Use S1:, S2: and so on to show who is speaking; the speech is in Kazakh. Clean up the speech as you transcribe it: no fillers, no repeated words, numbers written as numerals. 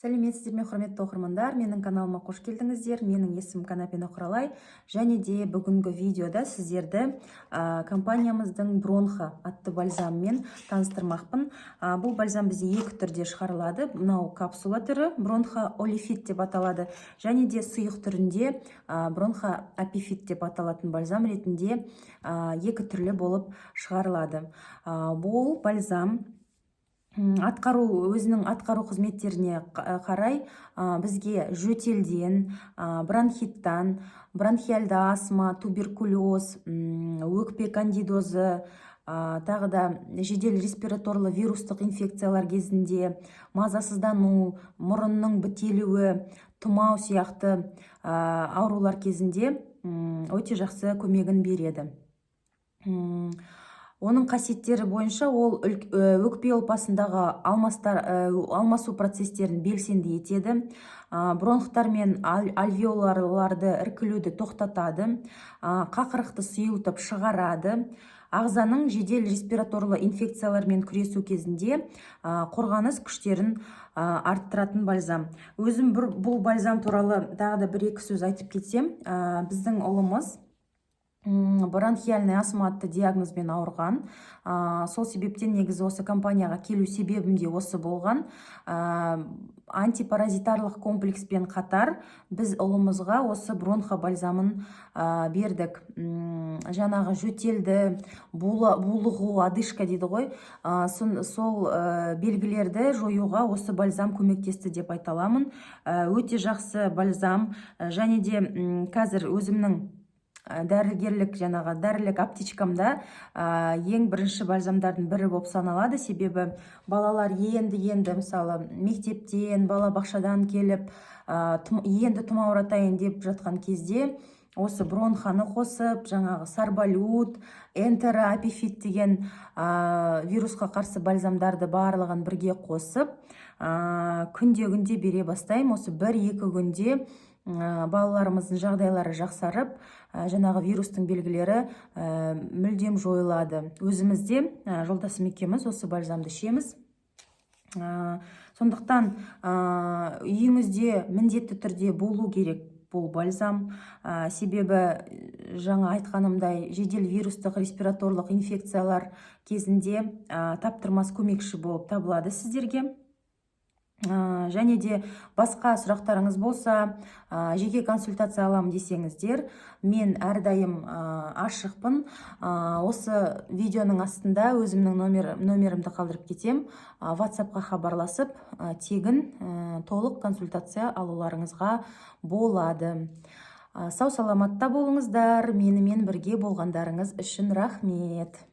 S1: Сәлеметсіздер ме, құрметті оқырмандар, менің каналыма қош келдіңіздер. Менің есімім Канапина Құралай, және де бүгінгі видеода сіздерді компаниямыздың Бронха атты бальзамымен таныстырмақпын. Бұл бальзам бізде екі түрде шығарылады. Мынау капсула түрі Бронха Олифит деп аталады, және де сұйық түрінде Бронха Апифит деп аталатын бальзам ретінде екі түрлі болып шығарылады. Бұл бальзам өзінің атқару қызметтеріне қарай бізге жөтелден, бронхиттан, бронхиальды астма, туберкулез, өкпе кандидозы, тағы да жедел респираторлы вирустық инфекциялар кезінде, мазасыздану, мұрынның бітелуі, тұмау сияқты аурулар кезінде өте жақсы көмегін береді. Оның қасиеттері бойынша ол өкпе ұлпасындағы алмасу процестерін белсенді етеді, бронхтар мен альвеоларларды іркілуді тоқтатады, қақырықты сұйылтып шығарады, ағзаның жедел респираторлы инфекциялармен күресу кезінде қорғаныс күштерін арттыратын бальзам. Өзім бұл бальзам туралы тағы да бір-екі сөз айтып кетсем, біздің ұлымыз бронхиальный астма атты диагнозбен ауырған. Сол себептен негізі осы компанияға келу себебім де осы болған. Антипаразитарлық комплекспен қатар біз ұлымызға осы бронха бальзамын бердік. Жаңағы жөтелді, булығу, одышка дейді ғой, сол белгілерді жоюға осы бальзам көмектесті деп айта аламын. Өте жақсы бальзам, және де қазір өзімнің дәрілік аптечкамда ең бірінші бальзамдардың бірі болып саналады. Себебі балалар енді мысалы мектептен, балабақшадан келіп енді тұмауратайын деп жатқан кезде осы бронханы қосып, жаңағы сарбалют, энтера, апифит деген вирусқа қарсы бальзамдарды барлығын бірге қосып, күнде бере бастаймын. Осы 1-2 күнде балаларымыздың жағдайлары жақсарып, жаңағы вирустың белгілері мүлдем жойылады. Өзімізде жолдасым екеуміз осы бальзамды ішеміз. Сондықтан үйіңізде міндетті түрде болу керек бұл бальзам. Себебі жаңа айтқанымдай жедел вирустық респираторлық инфекциялар кезінде таптырмас көмекші болып табылады сіздерге. Және де басқа сұрақтарыңыз болса, жеке консультация аламын десеңіздер, мен әрдайым ашықпын. Осы видеоның астында өзімнің номерімді қалдырып кетем. WhatsApp-қа хабарласып, тегін толық консультация алуларыңызға болады. Сау саламатта болыңыздар. Менімен бірге болғандарыңыз үшін рахмет.